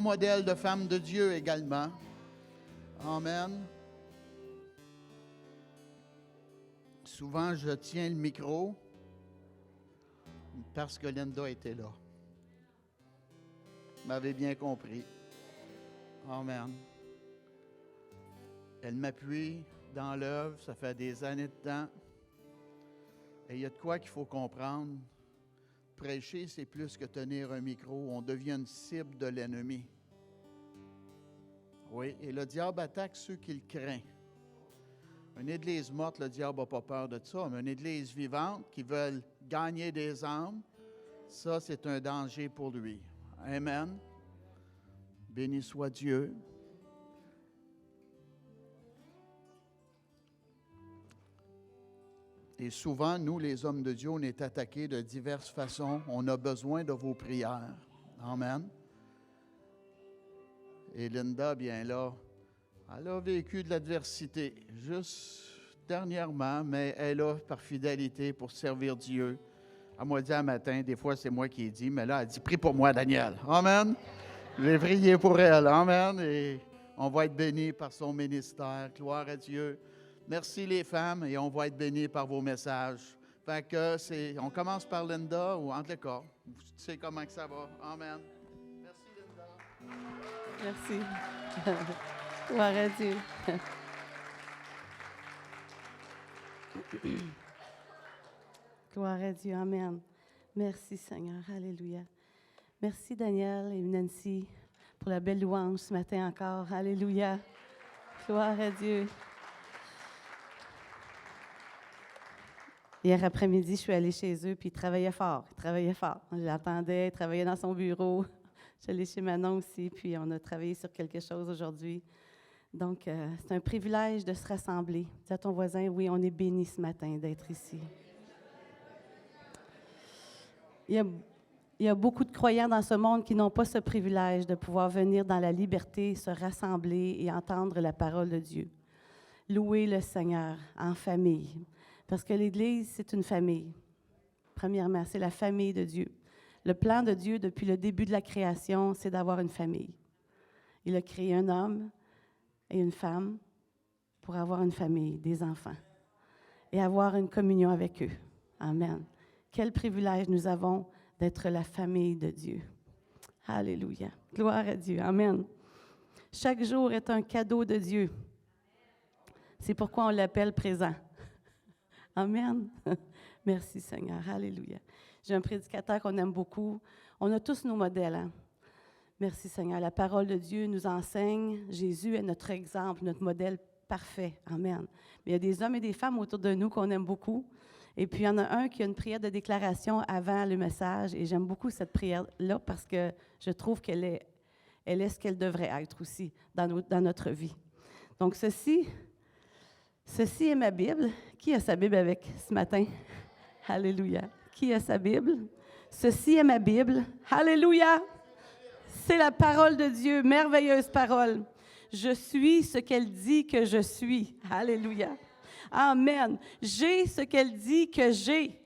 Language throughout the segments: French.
modèle de femme de Dieu également. Amen. Souvent, je tiens le micro parce que Linda était là. Vous m'avez bien compris. Amen. Elle m'appuie dans l'œuvre, ça fait des années de temps. Et il y a de quoi qu'il faut comprendre. Prêcher, c'est plus que tenir un micro. On devient une cible de l'ennemi. Oui, et le diable attaque ceux qu'il craint. Une église morte, le diable n'a pas peur de ça, mais une église vivante qui veut gagner des âmes, ça, c'est un danger pour lui. Amen. Béni soit Dieu. Et souvent, nous, les hommes de Dieu, on est attaqués de diverses façons. On a besoin de vos prières. Amen. Et Linda, bien là, elle a vécu de l'adversité, juste dernièrement, mais elle a, par fidélité, pour servir Dieu. Elle m'a dit un matin, des fois c'est moi qui ai dit, mais là, elle dit, prie pour moi, Daniel. Amen. J'ai prié pour elle. Amen. Et on va être bénis par son ministère. Gloire à Dieu. Merci les femmes et on va être bénis par vos messages. Fait que on commence par Linda ou entre les corps. Tu sais comment que ça va. Amen. Merci Linda. Merci. Gloire à Dieu. Gloire à Dieu. Amen. Merci Seigneur. Alléluia. Merci Daniel et Nancy pour la belle louange ce matin encore. Alléluia. Gloire à Dieu. Hier après-midi, je suis allée chez eux, puis ils travaillaient fort. Je l'attendais, il travaillait dans son bureau. Je suis allée chez Manon aussi, puis on a travaillé sur quelque chose aujourd'hui. Donc, c'est un privilège de se rassembler. Dis à ton voisin, oui, on est béni ce matin d'être ici. Il y a beaucoup de croyants dans ce monde qui n'ont pas ce privilège de pouvoir venir dans la liberté, se rassembler et entendre la parole de Dieu. Louer le Seigneur en famille. Parce que l'Église, c'est une famille. Premièrement, c'est la famille de Dieu. Le plan de Dieu, depuis le début de la création, c'est d'avoir une famille. Il a créé un homme et une femme pour avoir une famille, des enfants, et avoir une communion avec eux. Amen. Quel privilège nous avons d'être la famille de Dieu. Alléluia. Gloire à Dieu. Amen. Chaque jour est un cadeau de Dieu. C'est pourquoi on l'appelle présent. Amen. Merci Seigneur. Alléluia. J'ai un prédicateur qu'on aime beaucoup. On a tous nos modèles. Hein? Merci Seigneur. La parole de Dieu nous enseigne. Jésus est notre exemple, notre modèle parfait. Amen. Mais il y a des hommes et des femmes autour de nous qu'on aime beaucoup. Et puis, il y en a un qui a une prière de déclaration avant le message. Et j'aime beaucoup cette prière-là parce que je trouve qu'elle est ce qu'elle devrait être aussi dans notre vie. Donc, ceci est ma Bible. Qui a sa Bible avec ce matin? Alléluia. Qui a sa Bible? Ceci est ma Bible. Alléluia. C'est la parole de Dieu, merveilleuse parole. Je suis ce qu'elle dit que je suis. Alléluia. Amen. J'ai ce qu'elle dit que j'ai.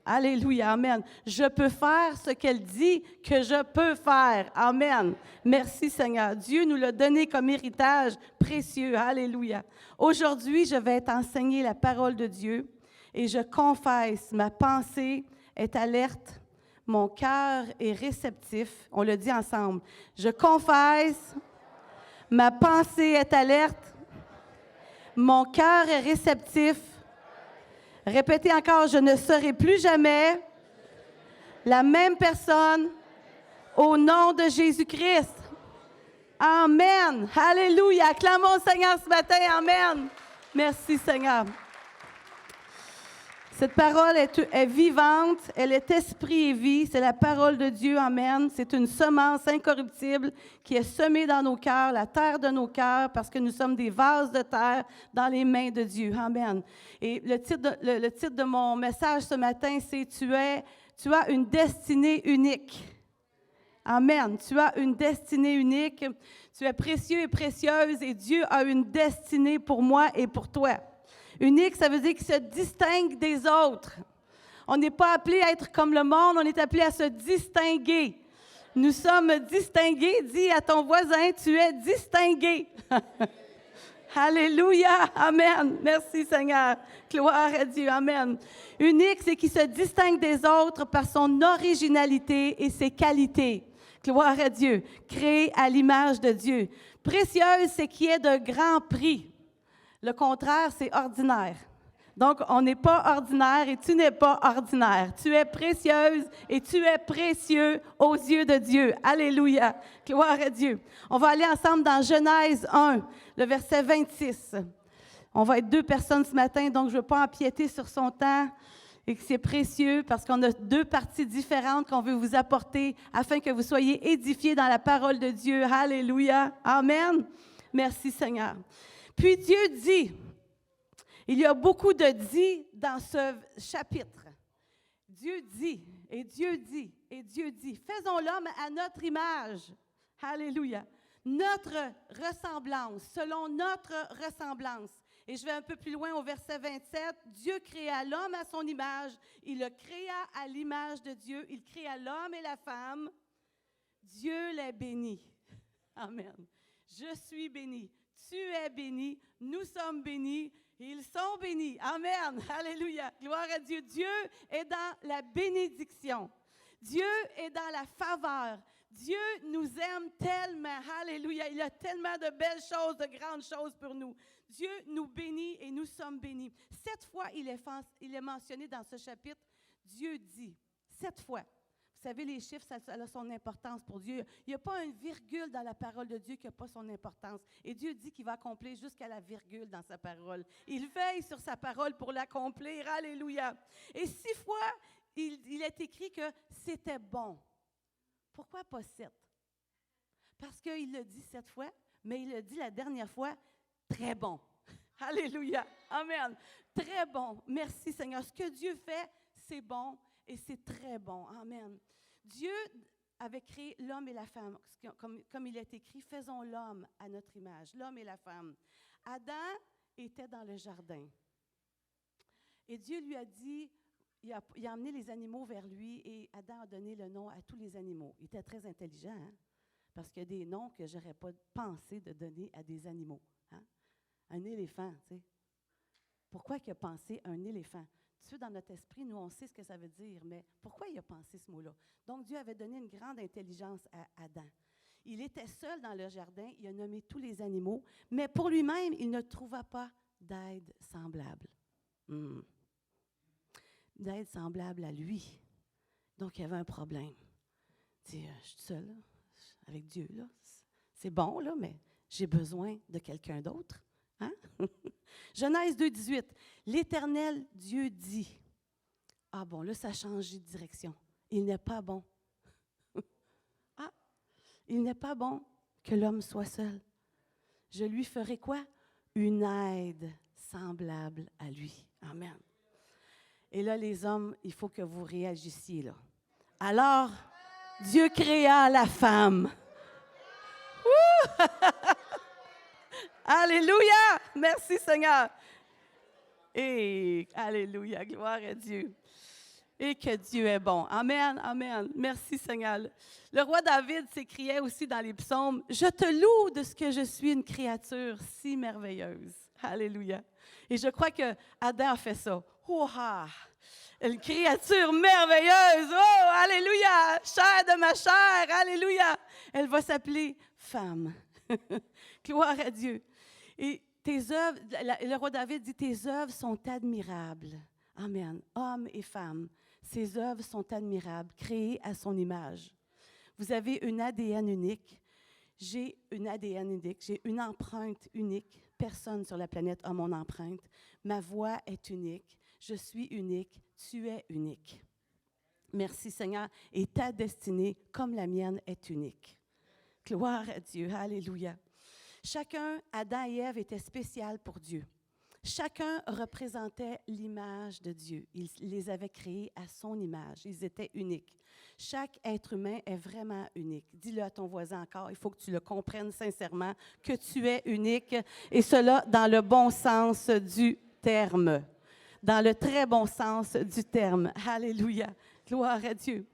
Alléluia. Amen. Je peux faire ce qu'elle dit que je peux faire. Amen. Merci Seigneur. Dieu nous l'a donné comme héritage précieux. Alléluia. Aujourd'hui, je vais t'enseigner la parole de Dieu et je confesse, ma pensée est alerte, mon cœur est réceptif. On le dit ensemble. Je confesse, ma pensée est alerte, mon cœur est réceptif. Répétez encore, je ne serai plus jamais la même personne au nom de Jésus-Christ. Amen. Alléluia. Acclamons le Seigneur ce matin. Amen. Merci Seigneur. Cette parole est vivante, elle est esprit et vie, c'est la parole de Dieu, amen. C'est une semence incorruptible qui est semée dans nos cœurs, la terre de nos cœurs, parce que nous sommes des vases de terre dans les mains de Dieu, amen. Et le titre de mon message ce matin, c'est « Tu as une destinée unique ». Amen. Tu as une destinée unique, tu es précieux et précieuse et Dieu a une destinée pour moi et pour toi. Unique, ça veut dire qu'il se distingue des autres. On n'est pas appelé à être comme le monde, on est appelé à se distinguer. Nous sommes distingués. Dis à ton voisin, tu es distingué. Alléluia. Amen. Merci Seigneur. Gloire à Dieu. Amen. Unique, c'est qui se distingue des autres par son originalité et ses qualités. Gloire à Dieu. Créé à l'image de Dieu. Précieuse, c'est qui est de grand prix. Le contraire, c'est ordinaire. Donc, on n'est pas ordinaire et tu n'es pas ordinaire. Tu es précieuse et tu es précieux aux yeux de Dieu. Alléluia. Gloire à Dieu. On va aller ensemble dans Genèse 1, le verset 26. On va être 2 personnes ce matin, donc je ne veux pas empiéter sur son temps et que c'est précieux parce qu'on a 2 parties différentes qu'on veut vous apporter afin que vous soyez édifiés dans la parole de Dieu. Alléluia. Amen. Merci Seigneur. Puis Dieu dit... Il y a beaucoup de dit dans ce chapitre. Dieu dit, et Dieu dit, et Dieu dit. Faisons l'homme à notre image. Alléluia. Notre ressemblance, selon notre ressemblance. Et je vais un peu plus loin au verset 27. Dieu créa l'homme à son image. Il le créa à l'image de Dieu. Il créa l'homme et la femme. Dieu les bénit. Amen. Je suis béni. Tu es béni. Nous sommes bénis. Ils sont bénis. Amen. Alléluia. Gloire à Dieu. Dieu est dans la bénédiction. Dieu est dans la faveur. Dieu nous aime tellement. Alléluia. Il a tellement de belles choses, de grandes choses pour nous. Dieu nous bénit et nous sommes bénis. 7 fois, il est mentionné dans ce chapitre, Dieu dit. 7 fois. Vous savez, les chiffres, ça a son importance pour Dieu. Il n'y a pas une virgule dans la parole de Dieu qui n'a pas son importance. Et Dieu dit qu'il va accomplir jusqu'à la virgule dans sa parole. Il veille sur sa parole pour l'accomplir. Alléluia. Et 6 fois, il est écrit que c'était bon. Pourquoi pas 7? Parce qu'il le dit 7 fois, mais il le dit la dernière fois, très bon. Alléluia. Amen. Très bon. Merci Seigneur. Ce que Dieu fait, c'est bon. Et c'est très bon. Amen. Dieu avait créé l'homme et la femme. Comme il est écrit, faisons l'homme à notre image, l'homme et la femme. Adam était dans le jardin. Et Dieu lui a dit, il a emmené les animaux vers lui et Adam a donné le nom à tous les animaux. Il était très intelligent, hein? Parce qu'il y a des noms que je n'aurais pas pensé de donner à des animaux. Hein? Un éléphant, tu sais. Pourquoi il a pensé un éléphant? Tu sais, dans notre esprit, nous, on sait ce que ça veut dire, mais pourquoi il a pensé ce mot-là? Donc, Dieu avait donné une grande intelligence à Adam. Il était seul dans le jardin, il a nommé tous les animaux, mais pour lui-même, il ne trouva pas d'aide semblable. D'aide semblable à lui. Donc, il y avait un problème. Il dit, je suis seul, là, avec Dieu, là. C'est bon, là, mais j'ai besoin de quelqu'un d'autre. Hein? Genèse 2,18. L'Éternel Dieu dit. Ah bon, là, ça a changé de direction. Il n'est pas bon. Ah, il n'est pas bon que l'homme soit seul. Je lui ferai quoi? Une aide semblable à lui. Amen. Et là, les hommes, il faut que vous réagissiez, là. Alors, Dieu créa la femme. Alléluia! Merci Seigneur. Et alléluia, gloire à Dieu. Et que Dieu est bon. Amen, amen. Merci Seigneur. Le roi David s'écriait aussi dans les psaumes, « Je te loue de ce que je suis une créature si merveilleuse. » Alléluia. Et je crois que Adam a fait ça. Oh, ah! Une créature merveilleuse. Oh, alléluia! Chair de ma chair. Alléluia. Elle va s'appeler femme. Gloire à Dieu. Et tes œuvres, le roi David dit, tes œuvres sont admirables. Amen. Hommes et femmes, ces œuvres sont admirables, créées à son image. Vous avez une ADN unique. J'ai une ADN unique. J'ai une empreinte unique. Personne sur la planète a mon empreinte. Ma voix est unique. Je suis unique. Tu es unique. Merci Seigneur. Et ta destinée, comme la mienne, est unique. Gloire à Dieu. Alléluia. Chacun, Adam et Ève, était spécial pour Dieu. Chacun représentait l'image de Dieu. Il les avait créés à son image. Ils étaient uniques. Chaque être humain est vraiment unique. Dis-le à ton voisin encore, il faut que tu le comprennes sincèrement, que tu es unique, et cela dans le bon sens du terme. Dans le très bon sens du terme. Alléluia. Gloire à Dieu.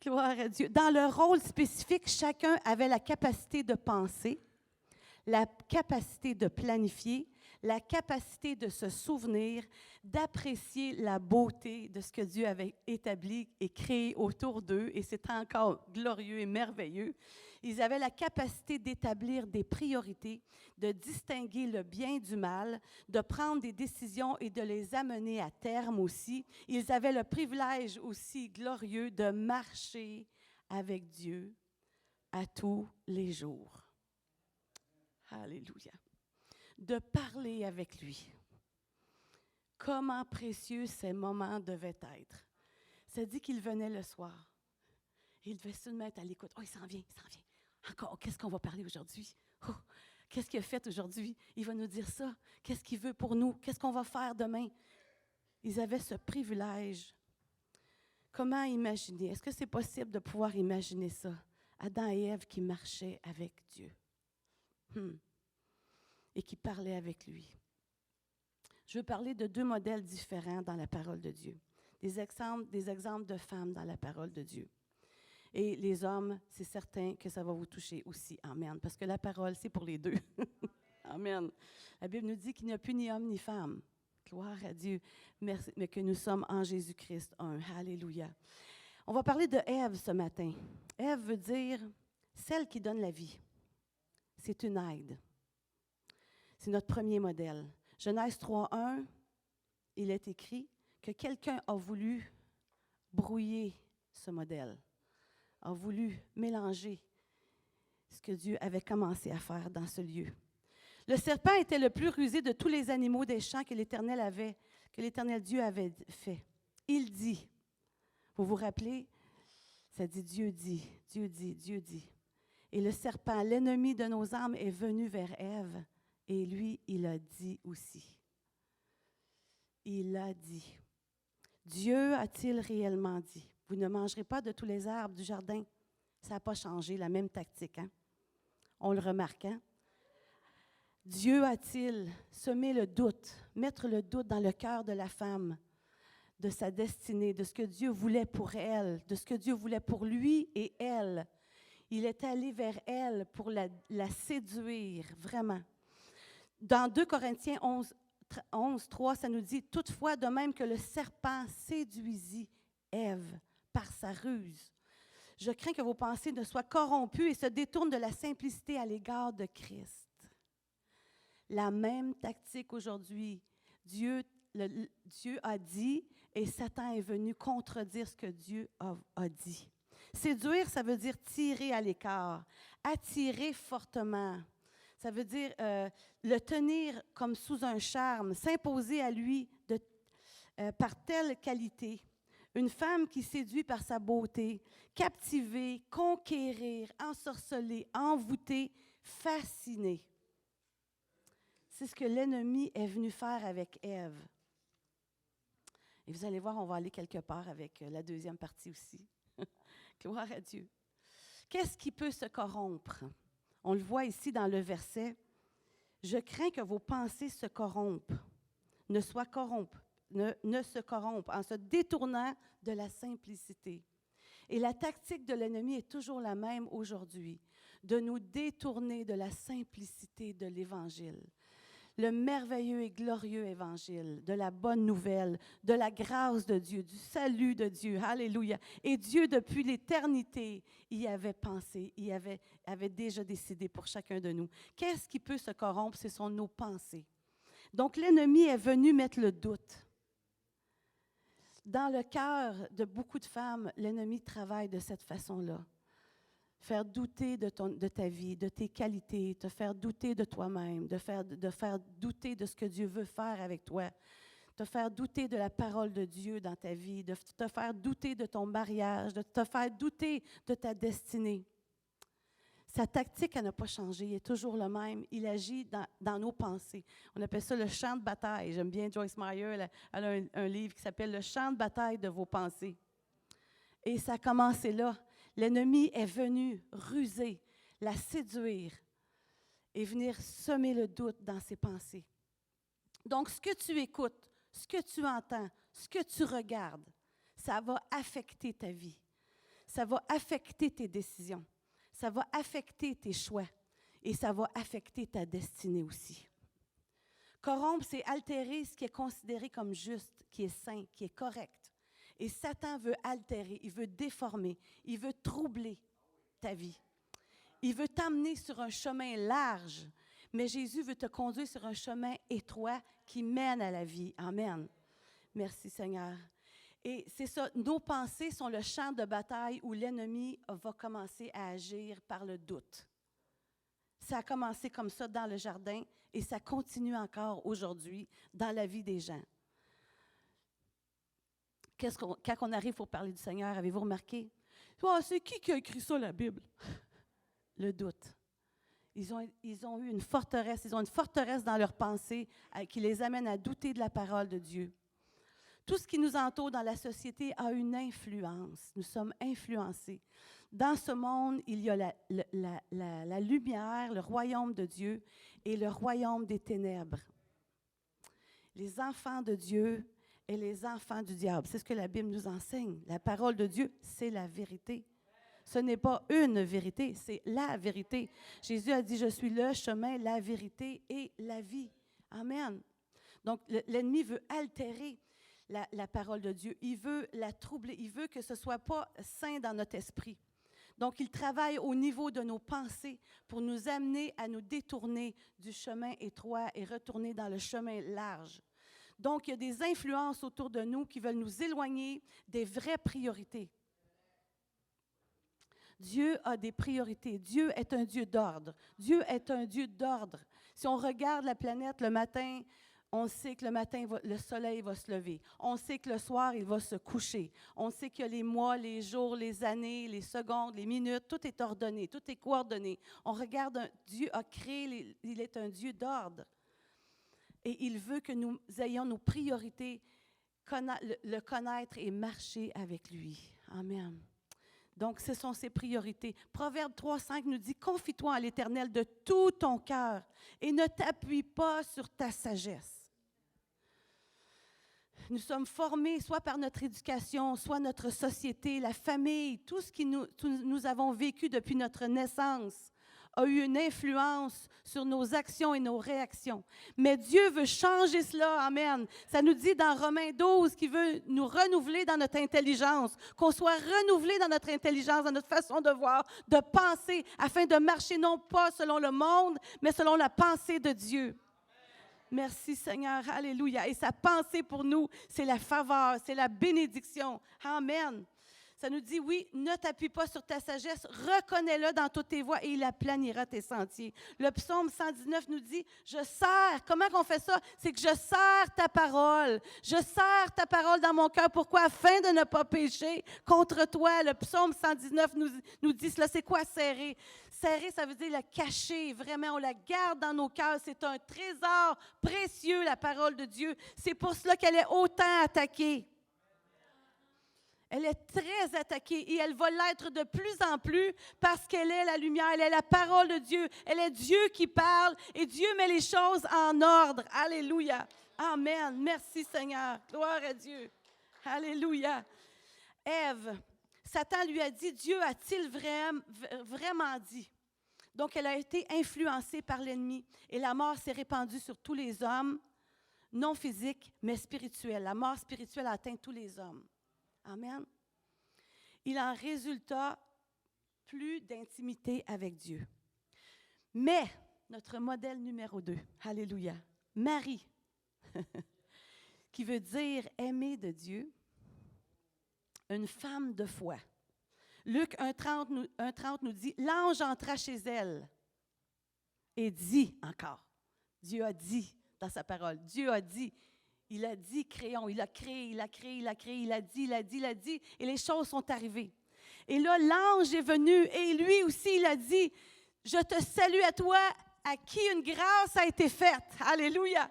Gloire à Dieu. Dans le rôle spécifique, chacun avait la capacité de penser, la capacité de planifier, la capacité de se souvenir, d'apprécier la beauté de ce que Dieu avait établi et créé autour d'eux, et c'est encore glorieux et merveilleux. Ils avaient la capacité d'établir des priorités, de distinguer le bien du mal, de prendre des décisions et de les amener à terme aussi. Ils avaient le privilège aussi glorieux de marcher avec Dieu à tous les jours. Alléluia. De parler avec lui. Comment précieux ces moments devaient être. Ça dit qu'il venait le soir. Et il devait se mettre à l'écoute. Oh, il s'en vient, il s'en vient. Encore, qu'est-ce qu'on va parler aujourd'hui? Oh, qu'est-ce qu'il a fait aujourd'hui? Il va nous dire ça. Qu'est-ce qu'il veut pour nous? Qu'est-ce qu'on va faire demain? Ils avaient ce privilège. Comment imaginer? Est-ce que c'est possible de pouvoir imaginer ça? Adam et Ève qui marchaient avec Dieu. Et qui parlaient avec lui. Je veux parler de 2 modèles différents dans la parole de Dieu. Des exemples de femmes dans la parole de Dieu. Et les hommes, c'est certain que ça va vous toucher aussi. Amen. Parce que la parole, c'est pour les deux. Amen. La Bible nous dit qu'il n'y a plus ni homme ni femme. Gloire à Dieu. Merci, mais que nous sommes en Jésus-Christ un. Alléluia. On va parler de Ève ce matin. Ève veut dire celle qui donne la vie. C'est une aide. C'est notre premier modèle. Genèse 3:1, il est écrit que quelqu'un a voulu brouiller ce modèle, a voulu mélanger ce que Dieu avait commencé à faire dans ce lieu. Le serpent était le plus rusé de tous les animaux des champs que l'Éternel Dieu avait fait. Il dit, vous vous rappelez, ça dit Dieu dit, Dieu dit, Dieu dit. Et le serpent, l'ennemi de nos âmes, est venu vers Ève. Et lui, il a dit aussi. Il a dit. Dieu a-t-il réellement dit? Vous ne mangerez pas de tous les arbres du jardin. Ça n'a pas changé, la même tactique. Hein? On le remarque. Hein? Dieu a-t-il semé le doute, mettre le doute dans le cœur de la femme, de sa destinée, de ce que Dieu voulait pour elle, de ce que Dieu voulait pour lui et elle. Il est allé vers elle pour la séduire, vraiment. Dans 2 Corinthiens 11:3, ça nous dit « Toutefois, de même que le serpent séduisit Ève par sa ruse, je crains que vos pensées ne soient corrompues et se détournent de la simplicité à l'égard de Christ. » La même tactique aujourd'hui. Dieu a dit et Satan est venu contredire ce que Dieu a dit. Séduire, ça veut dire tirer à l'écart, attirer fortement. Ça veut dire le tenir comme sous un charme, s'imposer à lui par telle qualité. Une femme qui séduit par sa beauté, captiver, conquérir, ensorceler, envoûter, fasciner. C'est ce que l'ennemi est venu faire avec Ève. Et vous allez voir, on va aller quelque part avec la deuxième partie aussi. Gloire à Dieu. Qu'est-ce qui peut se corrompre? On le voit ici dans le verset. « Je crains que vos pensées se corrompent, ne se corrompent en se détournant de la simplicité. » Et la tactique de l'ennemi est toujours la même aujourd'hui, de nous détourner de la simplicité de l'Évangile. Le merveilleux et glorieux Évangile, de la bonne nouvelle, de la grâce de Dieu, du salut de Dieu. Alléluia. Et Dieu, depuis l'éternité, y avait pensé, y avait déjà décidé pour chacun de nous. Qu'est-ce qui peut se corrompre? Ce sont nos pensées. Donc, l'ennemi est venu mettre le doute. Dans le cœur de beaucoup de femmes, l'ennemi travaille de cette façon-là. Faire douter de ta vie, de tes qualités, te faire douter de toi-même, de faire douter de ce que Dieu veut faire avec toi, te faire douter de la parole de Dieu dans ta vie, de te faire douter de ton mariage, de te faire douter de ta destinée. Sa tactique, elle n'a pas changé, il est toujours le même. Il agit dans nos pensées. On appelle ça le champ de bataille. J'aime bien Joyce Meyer, elle a un livre qui s'appelle « Le champ de bataille de vos pensées ». Et ça a commencé là. L'ennemi est venu ruser, la séduire et venir semer le doute dans ses pensées. Donc, ce que tu écoutes, ce que tu entends, ce que tu regardes, ça va affecter ta vie. ça va affecter tes décisions, ça va affecter tes choix et ça va affecter ta destinée aussi. Corrompre, c'est altérer ce qui est considéré comme juste, qui est sain, qui est correct. Et Satan veut altérer, il veut déformer, il veut troubler ta vie. Il veut t'amener sur un chemin large, mais Jésus veut te conduire sur un chemin étroit qui mène à la vie. Amen. Merci Seigneur. Et c'est ça, nos pensées sont le champ de bataille où l'ennemi va commencer à agir par le doute. Ça a commencé comme ça dans le jardin et ça continue encore aujourd'hui dans la vie des gens. Quand on arrive pour parler du Seigneur, avez-vous remarqué? Oh, c'est qui a écrit ça, la Bible? Le doute. Ils ont eu une forteresse, ils ont une forteresse dans leurs pensées qui les amène à douter de la parole de Dieu. Tout ce qui nous entoure dans la société a une influence. Nous sommes influencés. Dans ce monde, il y a la lumière, le royaume de Dieu et le royaume des ténèbres. Les enfants de Dieu et les enfants du diable. C'est ce que la Bible nous enseigne. La parole de Dieu, c'est la vérité. Ce n'est pas une vérité, c'est la vérité. Jésus a dit, je suis le chemin, la vérité et la vie. Amen. Donc, l'ennemi veut altérer la parole de Dieu. Il veut la troubler. Il veut que ce ne soit pas sain dans notre esprit. Donc, il travaille au niveau de nos pensées pour nous amener à nous détourner du chemin étroit et retourner dans le chemin large. Donc, il y a des influences autour de nous qui veulent nous éloigner des vraies priorités. Dieu a des priorités. Dieu est un Dieu d'ordre. Dieu est un Dieu d'ordre. Si on regarde la planète le matin, on sait que le matin, le soleil va se lever. On sait que le soir, il va se coucher. On sait qu'il y a les mois, les jours, les années, les secondes, les minutes. Tout est ordonné, tout est coordonné. On regarde, Dieu a créé, il est un Dieu d'ordre. Et il veut que nous ayons nos priorités, le connaître et marcher avec lui. Amen. Donc, ce sont ses priorités. Proverbe 3,5 nous dit, « Confie-toi à l'Éternel de tout ton cœur et ne t'appuie pas sur ta sagesse. » Nous sommes formés soit par notre éducation, soit notre société, la famille, tout ce que nous avons vécu depuis notre naissance a eu une influence sur nos actions et nos réactions. Mais Dieu veut changer cela, amen. Ça nous dit dans Romains 12 qu'il veut nous renouveler dans notre intelligence, qu'on soit renouvelé dans notre intelligence, dans notre façon de voir, de penser, afin de marcher non pas selon le monde, mais selon la pensée de Dieu. Merci Seigneur, alléluia. Et sa pensée pour nous, c'est la faveur, c'est la bénédiction. Amen. Ça nous dit, oui, ne t'appuie pas sur ta sagesse, reconnais-le dans toutes tes voies et il aplanira tes sentiers. Le psaume 119 nous dit, je serre, comment on fait ça? C'est que je serre ta parole. Je serre ta parole dans mon cœur. Pourquoi? Afin de ne pas pécher contre toi. Le psaume 119 nous dit cela. C'est quoi serrer? Serrer, ça veut dire la cacher. Vraiment, on la garde dans nos cœurs. C'est un trésor précieux, la parole de Dieu. C'est pour cela qu'elle est autant attaquée. Elle est très attaquée et elle va l'être de plus en plus parce qu'elle est la lumière, elle est la parole de Dieu. Elle est Dieu qui parle et Dieu met les choses en ordre. Alléluia. Amen. Merci Seigneur. Gloire à Dieu. Alléluia. Ève, Satan lui a dit, Dieu a-t-il vraiment dit? Donc elle a été influencée par l'ennemi et la mort s'est répandue sur tous les hommes, non physiques mais spirituels. La mort spirituelle a atteint tous les hommes. Amen. Il en résulta plus d'intimité avec Dieu. Mais, notre modèle numéro 2, alléluia, Marie, qui veut dire aimée de Dieu, une femme de foi. Luc 1,30 nous dit, l'ange entra chez elle et dit encore, Dieu a dit dans sa parole, Dieu a dit, il a dit, créons, il a créé, il a dit, et les choses sont arrivées. Et là, l'ange est venu, et lui aussi, il a dit, je te salue à toi, à qui une grâce a été faite. Alléluia.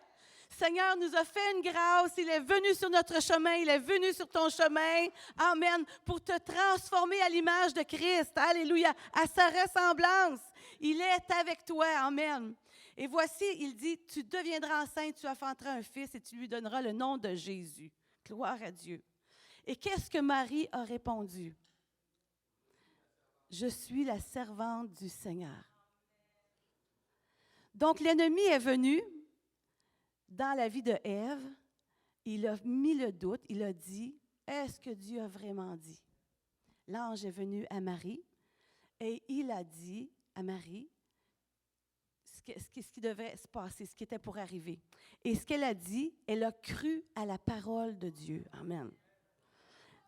Seigneur nous a fait une grâce, il est venu sur notre chemin, il est venu sur ton chemin, amen, pour te transformer à l'image de Christ, alléluia, à sa ressemblance. Il est avec toi, amen. Et voici, il dit, tu deviendras enceinte, tu enfanteras un fils et tu lui donneras le nom de Jésus. Gloire à Dieu. Et qu'est-ce que Marie a répondu? Je suis la servante du Seigneur. Donc, l'ennemi est venu dans la vie de Ève. Il a mis le doute. Il a dit, est-ce que Dieu a vraiment dit? L'ange est venu à Marie et il a dit à Marie ce qui devait se passer, ce qui était pour arriver. Et ce qu'elle a dit, elle a cru à la parole de Dieu. Amen.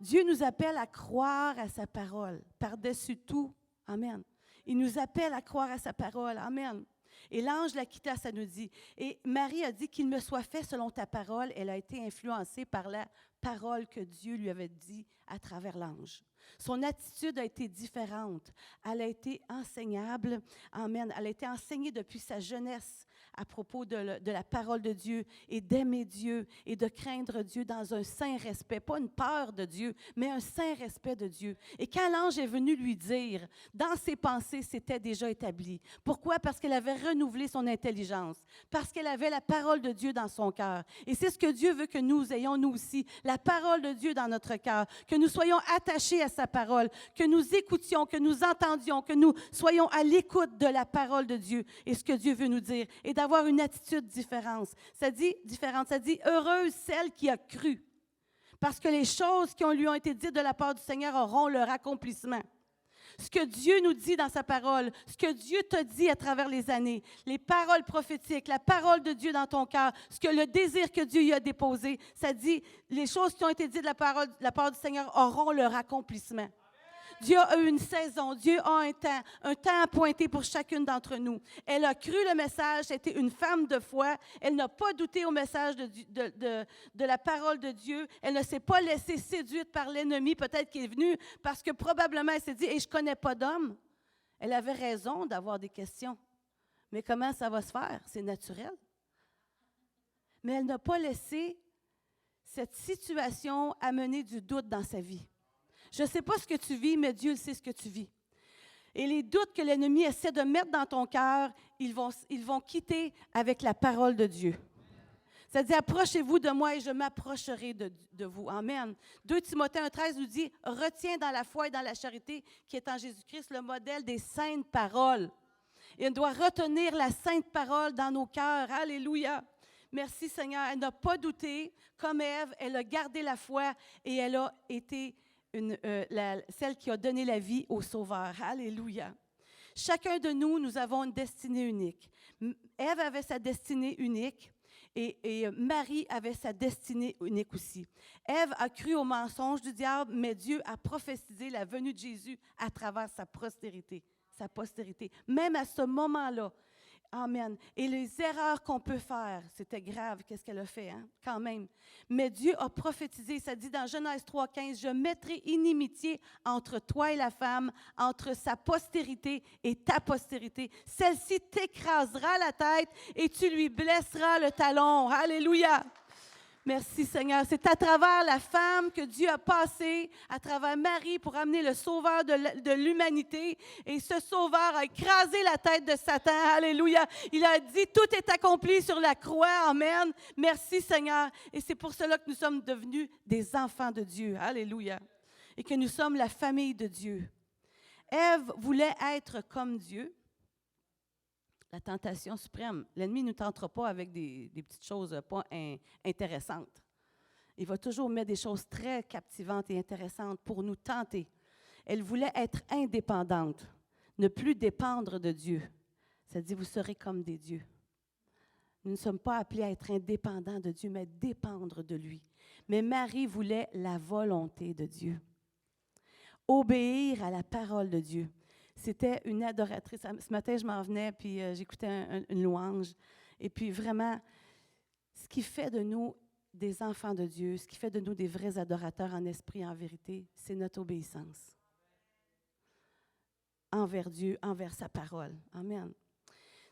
Dieu nous appelle à croire à sa parole, par-dessus tout. Amen. Il nous appelle à croire à sa parole. Amen. Et l'ange l'a quitté, ça nous dit. Et Marie a dit qu'il me soit fait selon ta parole. Elle a été influencée par la parole que Dieu lui avait dit à travers l'ange. Son attitude a été différente. Elle a été enseignable. Amen. Elle a été enseignée depuis sa jeunesse à propos de la parole de Dieu et d'aimer Dieu et de craindre Dieu dans un saint respect. Pas une peur de Dieu, mais un saint respect de Dieu. Et quand l'ange est venu lui dire, dans ses pensées, c'était déjà établi. Pourquoi? Parce qu'elle avait renouvelé son intelligence. Parce qu'elle avait la parole de Dieu dans son cœur. Et c'est ce que Dieu veut que nous ayons, nous aussi, la parole de Dieu dans notre cœur. Que nous soyons attachés à sa parole, que nous écoutions, que nous entendions, que nous soyons à l'écoute de la parole de Dieu et ce que Dieu veut nous dire. Et d'avoir une attitude différente. Ça dit, heureuse celle qui a cru. Parce que les choses qui lui ont été dites de la part du Seigneur auront leur accomplissement. Ce que Dieu nous dit dans sa parole, ce que Dieu t'a dit à travers les années, les paroles prophétiques, la parole de Dieu dans ton cœur, ce que le désir que Dieu y a déposé, ça dit, les choses qui ont été dites de la part du Seigneur auront leur accomplissement. Dieu a une saison, Dieu a un temps appointé pour chacune d'entre nous. Elle a cru le message, c'était une femme de foi. Elle n'a pas douté au message de la parole de Dieu. Elle ne s'est pas laissée séduire par l'ennemi, peut-être qui est venu, parce que probablement elle s'est dit, je ne connais pas d'homme. Elle avait raison d'avoir des questions. Mais comment ça va se faire? C'est naturel. Mais elle n'a pas laissé cette situation amener du doute dans sa vie. Je ne sais pas ce que tu vis, mais Dieu sait ce que tu vis. Et les doutes que l'ennemi essaie de mettre dans ton cœur, ils vont quitter avec la parole de Dieu. C'est-à-dire, approchez-vous de moi et je m'approcherai de vous. Amen. 2 Timothée 1,13 nous dit, retiens dans la foi et dans la charité qui est en Jésus-Christ le modèle des saintes paroles. Et on doit retenir la sainte parole dans nos cœurs. Alléluia. Merci Seigneur. Elle n'a pas douté. Comme Ève, elle a gardé la foi et elle a été celle qui a donné la vie au Sauveur. Alléluia. Chacun de nous, nous avons une destinée unique. Ève avait sa destinée unique et Marie avait sa destinée unique aussi. Ève a cru au mensonge du diable, mais Dieu a prophétisé la venue de Jésus à travers sa postérité. Même à ce moment-là. Amen. Et les erreurs qu'on peut faire, c'était grave, qu'est-ce qu'elle a fait, hein? Quand même. Mais Dieu a prophétisé, ça dit dans Genèse 3,15, « Je mettrai inimitié entre toi et la femme, entre sa postérité et ta postérité. Celle-ci t'écrasera la tête et tu lui blesseras le talon. » Alléluia. Merci Seigneur. C'est à travers la femme que Dieu a passé, à travers Marie pour amener le sauveur de l'humanité. Et ce sauveur a écrasé la tête de Satan. Alléluia. Il a dit, tout est accompli sur la croix. Amen. Merci Seigneur. Et c'est pour cela que nous sommes devenus des enfants de Dieu. Alléluia. Et que nous sommes la famille de Dieu. Ève voulait être comme Dieu. La tentation suprême. L'ennemi ne nous tentera pas avec des petites choses pas intéressantes. Il va toujours mettre des choses très captivantes et intéressantes pour nous tenter. Elle voulait être indépendante, ne plus dépendre de Dieu. Ça dit, vous serez comme des dieux. Nous ne sommes pas appelés à être indépendants de Dieu, mais dépendre de lui. Mais Marie voulait la volonté de Dieu. Obéir à la parole de Dieu. C'était une adoratrice. Ce matin, je m'en venais, puis j'écoutais une louange. Et puis vraiment, ce qui fait de nous des enfants de Dieu, ce qui fait de nous des vrais adorateurs en esprit et en vérité, c'est notre obéissance. Envers Dieu, envers sa parole. Amen.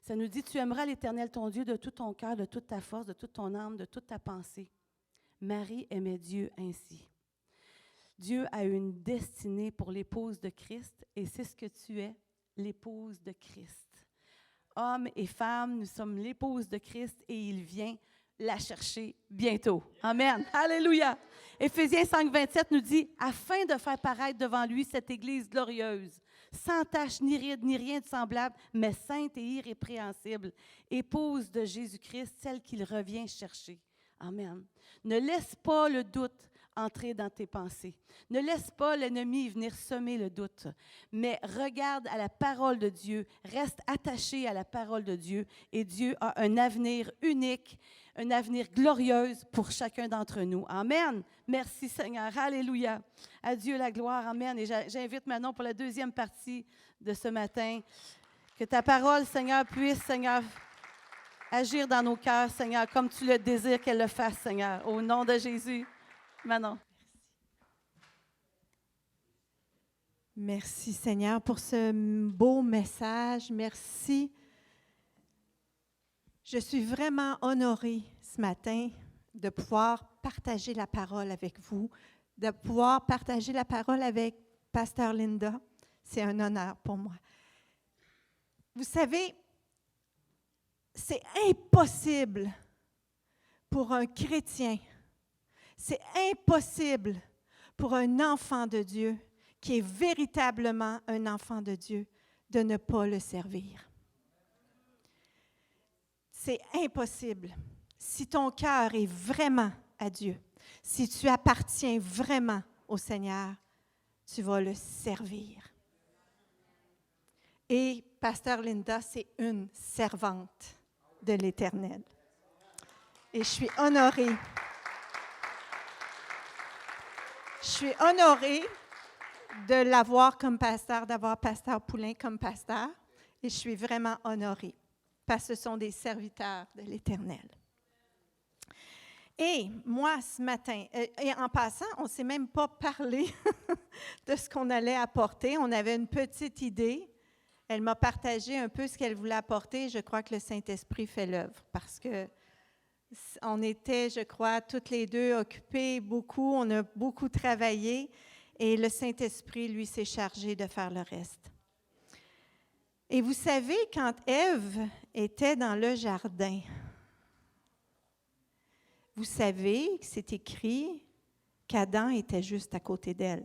Ça nous dit, tu aimeras l'Éternel ton Dieu de tout ton cœur, de toute ta force, de toute ton âme, de toute ta pensée. Marie aimait Dieu ainsi. Dieu a une destinée pour l'épouse de Christ et c'est ce que tu es, l'épouse de Christ. Hommes et femmes, nous sommes l'épouse de Christ et il vient la chercher bientôt. Amen. Alléluia. Éphésiens 5,27 nous dit, afin de faire paraître devant lui cette Église glorieuse, sans tache, ni ride, ni rien de semblable, mais sainte et irrépréhensible, épouse de Jésus-Christ, celle qu'il revient chercher. Amen. Ne laisse pas le doute entrer dans tes pensées. Ne laisse pas l'ennemi venir semer le doute, mais regarde à la parole de Dieu, reste attaché à la parole de Dieu, et Dieu a un avenir unique, un avenir glorieux pour chacun d'entre nous. Amen. Merci Seigneur. Alléluia. À Dieu la gloire. Amen. Et j'invite Manon pour la deuxième partie de ce matin. Que ta parole, Seigneur, puisse, Seigneur, agir dans nos cœurs, Seigneur, comme tu le désires qu'elle le fasse, Seigneur. Au nom de Jésus. Manon. Merci Seigneur pour ce beau message. Merci. Je suis vraiment honorée ce matin de pouvoir partager la parole avec vous, de pouvoir partager la parole avec Pasteur Linda. C'est un honneur pour moi. Vous savez, c'est impossible pour un chrétien, c'est impossible pour un enfant de Dieu qui est véritablement un enfant de Dieu de ne pas le servir. C'est impossible. Si ton cœur est vraiment à Dieu, si tu appartiens vraiment au Seigneur, tu vas le servir. Et Pasteur Linda, c'est une servante de l'Éternel. Et je suis honorée. Je suis honorée de l'avoir comme pasteur, d'avoir Pasteur Poulain comme pasteur. Et je suis vraiment honorée parce que ce sont des serviteurs de l'Éternel. Et moi, ce matin, et en passant, on ne s'est même pas parlé de ce qu'on allait apporter. On avait une petite idée. Elle m'a partagé un peu ce qu'elle voulait apporter. Je crois que le Saint-Esprit fait l'œuvre parce qu'on était, je crois, toutes les deux occupées beaucoup. On a beaucoup travaillé et le Saint-Esprit, lui, s'est chargé de faire le reste. Et vous savez, quand Ève était dans le jardin, vous savez que c'est écrit qu'Adam était juste à côté d'elle.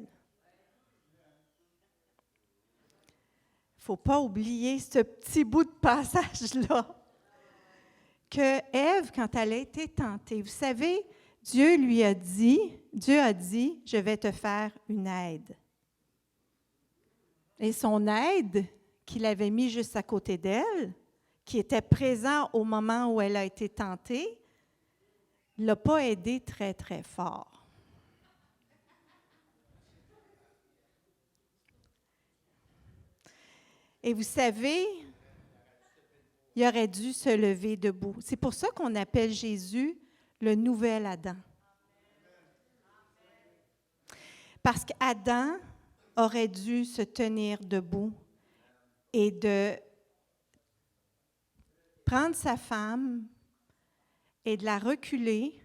Il ne faut pas oublier ce petit bout de passage-là. Que Ève, quand elle a été tentée, vous savez, Dieu a dit, je vais te faire une aide. Et son aide, qu'il avait mis juste à côté d'elle, qui était présent au moment où elle a été tentée, ne l'a pas aidée très, très fort. Et vous savez, il aurait dû se lever debout. C'est pour ça qu'on appelle Jésus le nouvel Adam. Parce qu'Adam aurait dû se tenir debout et de prendre sa femme et de la reculer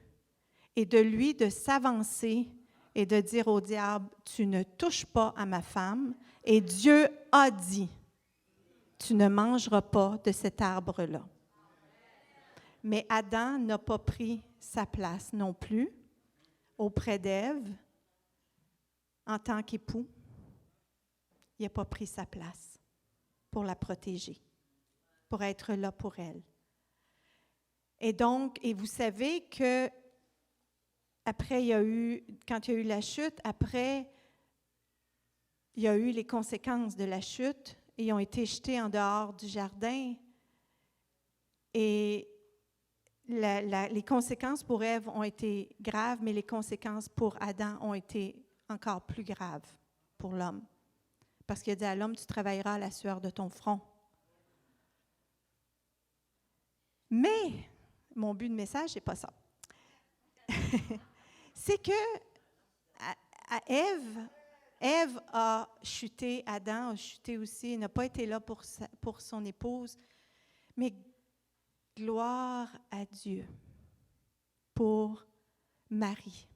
et de lui de s'avancer et de dire au diable, « Tu ne touches pas à ma femme. » Et Dieu a dit, « Tu ne mangeras pas de cet arbre-là. » Mais Adam n'a pas pris sa place non plus auprès d'Ève en tant qu'époux. Il n'a pas pris sa place pour la protéger, pour être là pour elle. Et donc, et vous savez que après, quand il y a eu la chute, après, il y a eu les conséquences de la chute. Ils ont été jetés en dehors du jardin. Et les conséquences pour Ève ont été graves, mais les conséquences pour Adam ont été encore plus graves pour l'homme. Parce qu'il a dit à l'homme, tu travailleras à la sueur de ton front. Mais, mon but de message, c'est pas ça. C'est que à Ève a chuté, Adam a chuté aussi, il n'a pas été là pour son épouse. Mais gloire à Dieu pour Marie,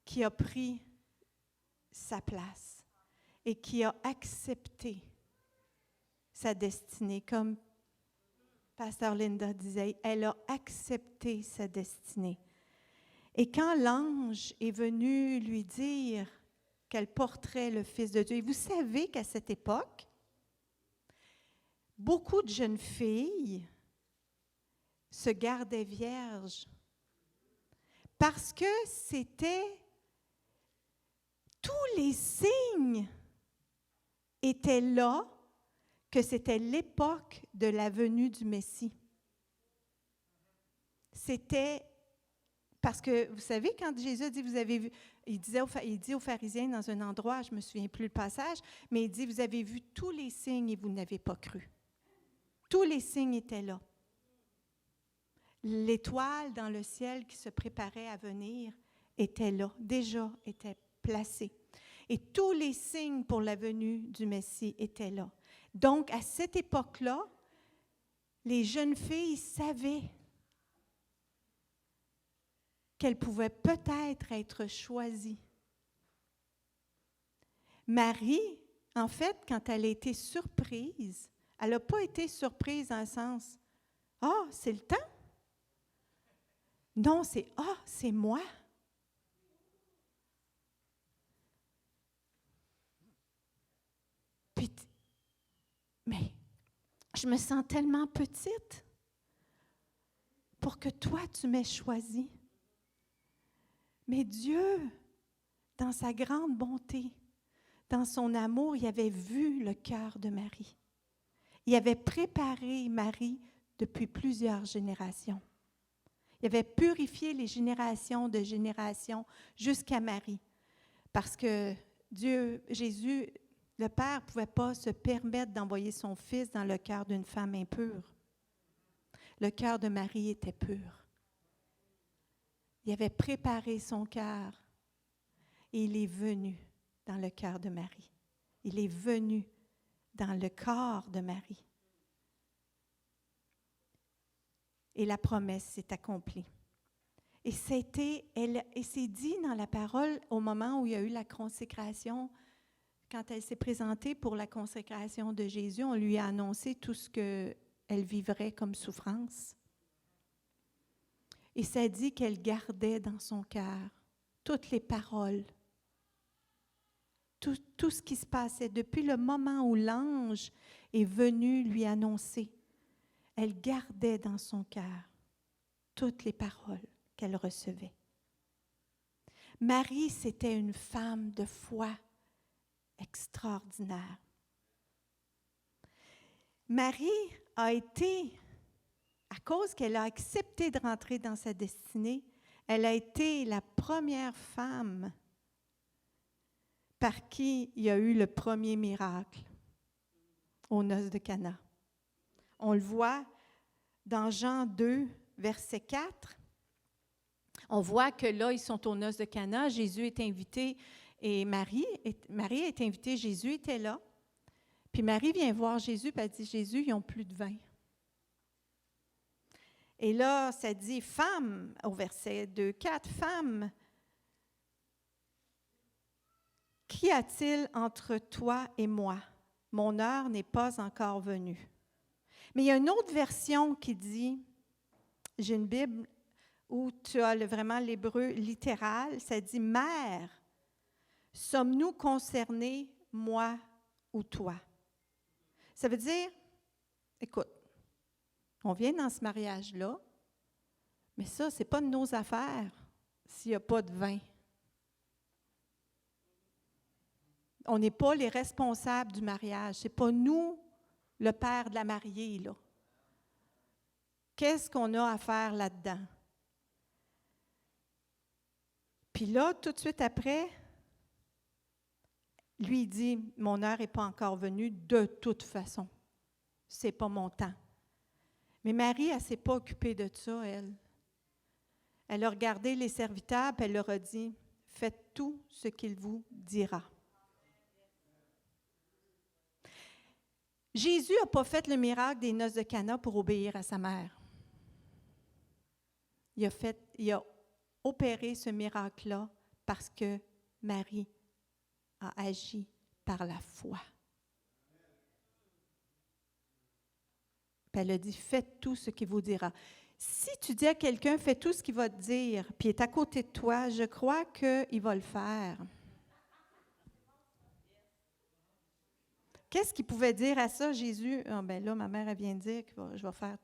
qui a pris sa place et qui a accepté sa destinée. Comme Pasteur Linda disait, elle a accepté sa destinée. Et quand l'ange est venu lui dire qu'elle porterait le Fils de Dieu. Et vous savez qu'à cette époque, beaucoup de jeunes filles se gardaient vierges parce que c'était tous les signes étaient là que c'était l'époque de la venue du Messie. C'était parce que, vous savez, quand Jésus dit, vous avez vu, il dit aux pharisiens dans un endroit, je ne me souviens plus le passage, mais il dit, vous avez vu tous les signes et vous n'avez pas cru. Tous les signes étaient là. L'étoile dans le ciel qui se préparait à venir était là, déjà était placée. Et tous les signes pour la venue du Messie étaient là. Donc, à cette époque-là, les jeunes filles savaient qu'elles pouvaient peut-être être choisies. Marie, en fait, quand elle a été surprise, elle n'a pas été surprise dans le sens « Ah, c'est le temps ». Non, c'est « Ah, c'est moi ». Puis, mais je me sens tellement petite pour que toi, tu m'aies choisi. Mais Dieu, dans sa grande bonté, dans son amour, il avait vu le cœur de Marie. Il avait préparé Marie depuis plusieurs générations. Il avait purifié les générations de générations jusqu'à Marie. Parce que Dieu, Jésus, le Père ne pouvait pas se permettre d'envoyer son Fils dans le cœur d'une femme impure. Le cœur de Marie était pur. Il avait préparé son cœur et il est venu dans le cœur de Marie. Il est venu dans le corps de Marie. Et la promesse s'est accomplie. Et c'est dit dans la parole au moment où il y a eu la consécration, quand elle s'est présentée pour la consécration de Jésus, on lui a annoncé tout ce qu'elle vivrait comme souffrance. Et ça dit qu'elle gardait dans son cœur toutes les paroles, tout ce qui se passait depuis le moment où l'ange est venu lui annoncer. Elle gardait dans son cœur toutes les paroles qu'elle recevait. Marie, c'était une femme de foi extraordinaire. Marie a été, à cause qu'elle a accepté de rentrer dans sa destinée, elle a été la première femme par qui il y a eu le premier miracle aux noces de Cana. On le voit dans Jean 2, verset 4. On voit que là, ils sont aux noces de Cana. Jésus est invité et Marie est invitée. Jésus était là. Puis Marie vient voir Jésus et elle dit, Jésus, ils n'ont plus de vin. Et là, ça dit, femme, au verset 2, 4, femme, qu'y a-t-il entre toi et moi? Mon heure n'est pas encore venue. Mais il y a une autre version qui dit, j'ai une Bible où tu as vraiment l'hébreu littéral, ça dit, mère, sommes-nous concernés, moi ou toi? Ça veut dire, écoute, on vient dans ce mariage-là, mais ça, ce n'est pas de nos affaires s'il n'y a pas de vin. On n'est pas les responsables du mariage. Ce n'est pas nous, le père de la mariée, là. Qu'est-ce qu'on a à faire là-dedans? Puis là, tout de suite après, lui dit, mon heure n'est pas encore venue de toute façon. Ce n'est pas mon temps. Mais Marie, elle ne s'est pas occupée de ça, elle. Elle a regardé les serviteurs, puis elle leur a dit, faites tout ce qu'il vous dira. Jésus n'a pas fait le miracle des noces de Cana pour obéir à sa mère. Il a opéré ce miracle-là parce que Marie a agi par la foi. Puis elle a dit, faites tout ce qu'il vous dira. Si tu dis à quelqu'un, fais tout ce qu'il va te dire, puis il est à côté de toi, je crois qu'il va le faire. qu'est-ce qu'il pouvait dire à ça, Jésus? Ah, ben là, ma mère, elle vient de dire que je vais faire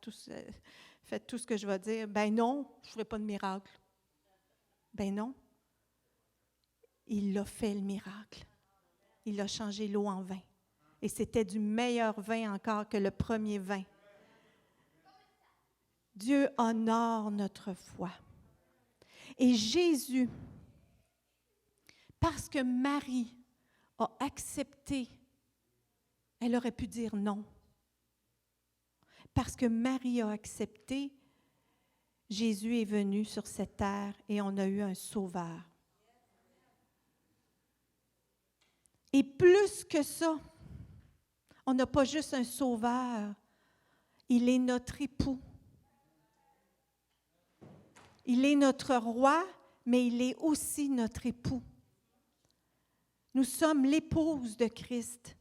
faites tout ce que je vais dire. Ben non, je ne ferai pas de miracle. Ben non. Il a fait le miracle. Il a changé l'eau en vin. Et c'était du meilleur vin encore que le premier vin. Dieu honore notre foi. Et Jésus, parce que Marie a accepté, elle aurait pu dire non. Parce que Marie a accepté, Jésus est venu sur cette terre et on a eu un sauveur. Et plus que ça, on n'a pas juste un sauveur, il est notre époux. Il est notre roi, mais il est aussi notre époux. Nous sommes l'épouse de Christ.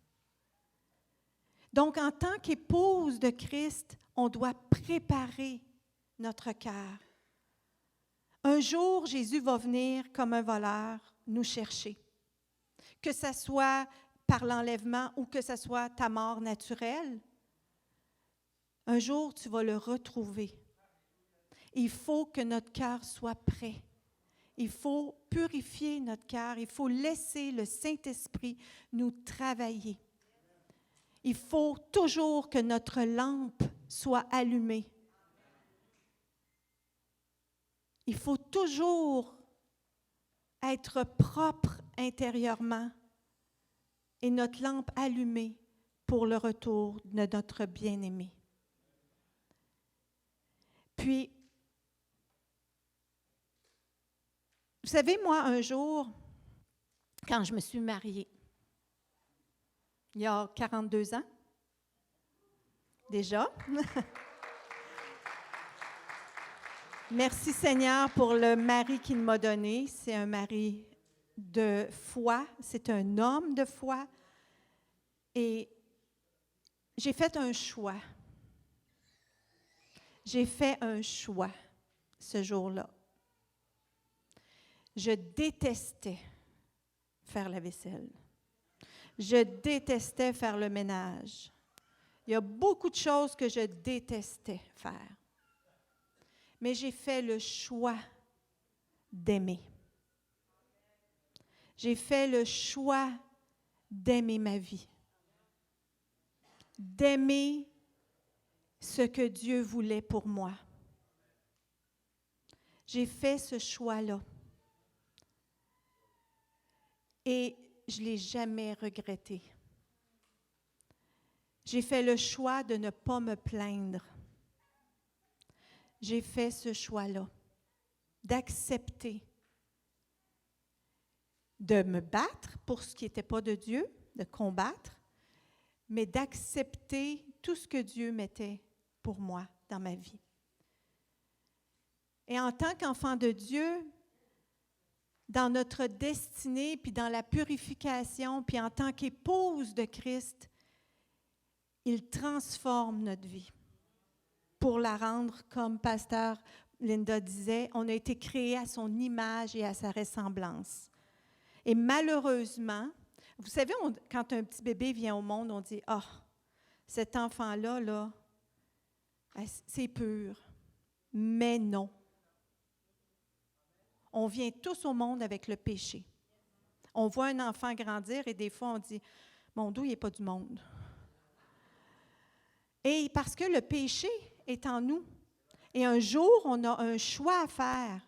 Donc, en tant qu'épouse de Christ, on doit préparer notre cœur. Un jour, Jésus va venir comme un voleur nous chercher. Que ce soit par l'enlèvement ou que ce soit ta mort naturelle, un jour, tu vas le retrouver. Il faut que notre cœur soit prêt. Il faut purifier notre cœur. Il faut laisser le Saint-Esprit nous travailler. Il faut toujours que notre lampe soit allumée. Il faut toujours être propre intérieurement et notre lampe allumée pour le retour de notre bien-aimé. Puis, vous savez, moi, un jour, quand je me suis mariée, il y a 42 ans, déjà. Merci Seigneur pour le mari qu'il m'a donné. C'est un mari de foi, c'est un homme de foi. Et j'ai fait un choix. J'ai fait un choix ce jour-là. Je détestais faire la vaisselle. Je détestais faire le ménage. Il y a beaucoup de choses que je détestais faire. Mais j'ai fait le choix d'aimer. J'ai fait le choix d'aimer ma vie. D'aimer ce que Dieu voulait pour moi. J'ai fait ce choix-là. Et je ne l'ai jamais regretté. J'ai fait le choix de ne pas me plaindre. J'ai fait ce choix-là, d'accepter de me battre pour ce qui n'était pas de Dieu, de combattre, mais d'accepter tout ce que Dieu mettait pour moi dans ma vie. Et en tant qu'enfant de Dieu, dans notre destinée, puis dans la purification, puis en tant qu'épouse de Christ, il transforme notre vie pour la rendre, comme Pasteur Linda disait, on a été créé à son image et à sa ressemblance. Et malheureusement, vous savez, quand un petit bébé vient au monde, on dit « Ah, cet enfant-là, là, c'est pur. » Mais non. On vient tous au monde avec le péché. On voit un enfant grandir et des fois on dit « Mon dos, il n'est pas du monde. » Et parce que le péché est en nous. Et un jour, on a un choix à faire.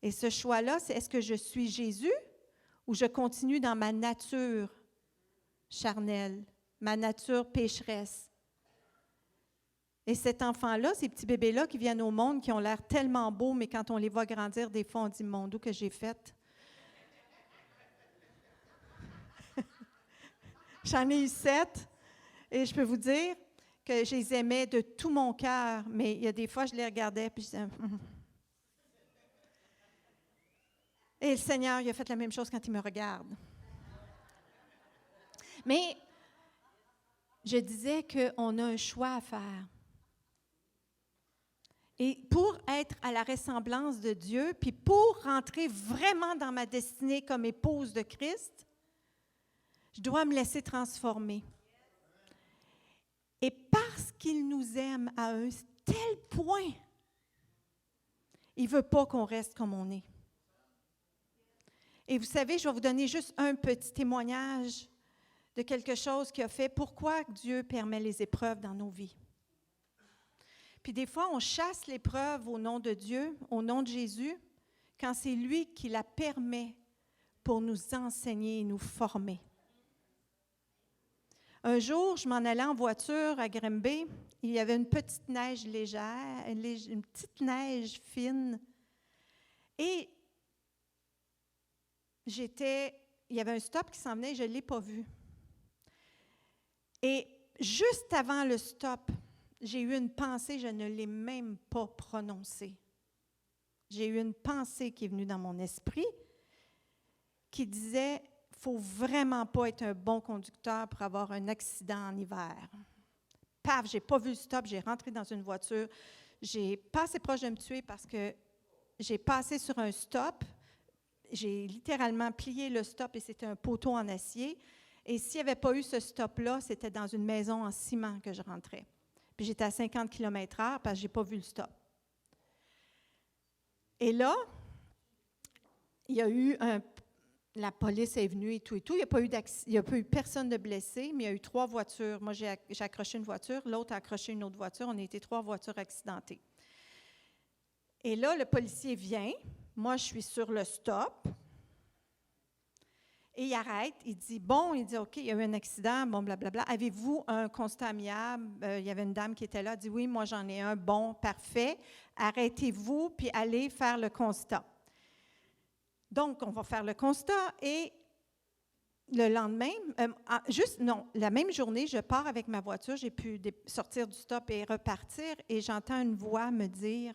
Et ce choix-là, c'est est-ce que je suis Jésus ou je continue dans ma nature charnelle, ma nature pécheresse? Et cet enfant-là, ces petits bébés-là qui viennent au monde, qui ont l'air tellement beaux, mais quand on les voit grandir, des fois, on dit « Mon Dieu, que j'ai fait! » J'en ai eu 7, et je peux vous dire que je les aimais de tout mon cœur, mais il y a des fois, je les regardais, puis je disais Et le Seigneur, il a fait la même chose quand il me regarde. Mais je disais qu'on a un choix à faire. Et pour être à la ressemblance de Dieu, puis pour rentrer vraiment dans ma destinée comme épouse de Christ, Je dois me laisser transformer. Et parce qu'il nous aime à un tel point, il ne veut pas qu'on reste comme on est. Et vous savez, je vais vous donner juste un petit témoignage de quelque chose qui a fait pourquoi Dieu permet les épreuves dans nos vies. Puis des fois, on chasse l'épreuve au nom de Dieu, au nom de Jésus, quand c'est lui qui la permet pour nous enseigner et nous former. Un jour, je m'en allais en voiture à Grimby. Il y avait une petite neige légère, une petite neige fine. Et il y avait un stop qui s'en venait, je ne l'ai pas vu. Et juste avant le stop, j'ai eu une pensée, je ne l'ai même pas prononcée. J'ai eu une pensée qui est venue dans mon esprit qui disait: il ne faut vraiment pas être un bon conducteur pour avoir un accident en hiver. Paf, je n'ai pas vu le stop, j'ai rentré dans une voiture. J'ai passé proche de me tuer parce que j'ai passé sur un stop. J'ai littéralement plié le stop et c'était un poteau en acier. Et s'il n'y avait pas eu ce stop-là, c'était dans une maison en ciment que je rentrais. Puis j'étais à 50 km/h parce que je n'ai pas vu le stop. Et là, il y a eu la police est venue et tout et tout. Il n'y a pas eu personne de blessé, mais il y a eu 3 voitures. Moi, j'ai accroché une voiture, l'autre a accroché une autre voiture. On a été 3 voitures accidentées. Et là, le policier vient. Moi, je suis sur le stop. Et il arrête. Il dit, OK, il y a eu un accident, bon, blablabla. Avez-vous un constat amiable? Il y avait une dame qui était là. Elle dit, oui, moi, j'en ai un. Bon, parfait. Arrêtez-vous, puis allez faire le constat. Donc, on va faire le constat et le lendemain, la même journée, je pars avec ma voiture, j'ai pu sortir du stop et repartir et j'entends une voix me dire,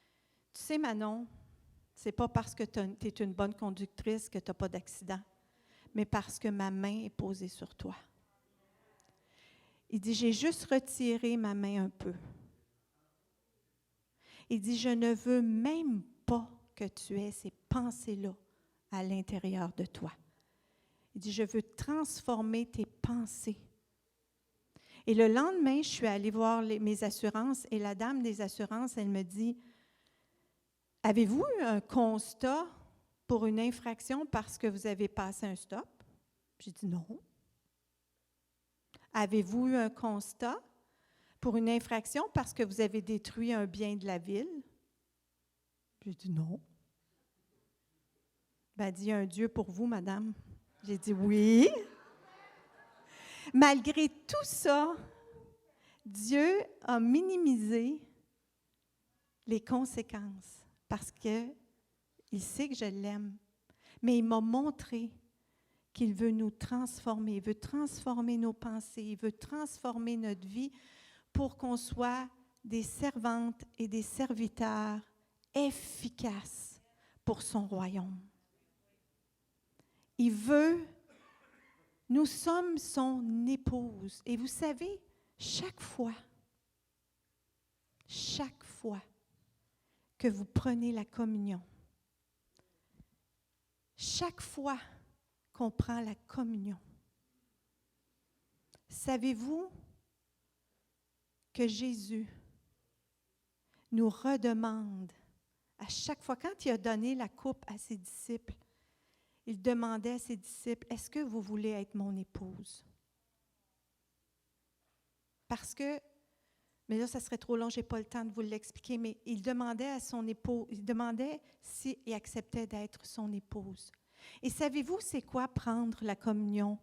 « Tu sais, Manon, c'est pas parce que tu es une bonne conductrice que tu n'as pas d'accident, mais parce que ma main est posée sur toi. » Il dit, « J'ai juste retiré ma main un peu. » Il dit, « Je ne veux même pas que tu aies ces pensées-là à l'intérieur de toi. » Il dit, « Je veux transformer tes pensées. » Et le lendemain, je suis allée voir mes assurances et la dame des assurances, elle me dit, « Avez-vous eu un constat pour une infraction parce que vous avez passé un stop? » J'ai dit, « Non. » « Avez-vous eu un constat pour une infraction parce que vous avez détruit un bien de la ville? » J'ai dit, « Non. » Ben, elle dit, « Il y a un Dieu pour vous, madame. » J'ai dit, « Oui. » Malgré tout ça, Dieu a minimisé les conséquences parce qu'il sait que je l'aime. Mais il m'a montré qu'il veut nous transformer, il veut transformer nos pensées, il veut transformer notre vie pour qu'on soit des servantes et des serviteurs efficaces pour son royaume. Il veut, nous sommes son épouse. Et vous savez, chaque fois que vous prenez la communion, chaque fois qu'on prend la communion, savez-vous que Jésus nous redemande à chaque fois, quand il a donné la coupe à ses disciples, il demandait à ses disciples, « Est-ce que vous voulez être mon épouse? » Parce que, mais là, ça serait trop long, je n'ai pas le temps de vous l'expliquer, mais il demandait à son épouse, il demandait s'il acceptait d'être son épouse. Et savez-vous, c'est quoi prendre la communion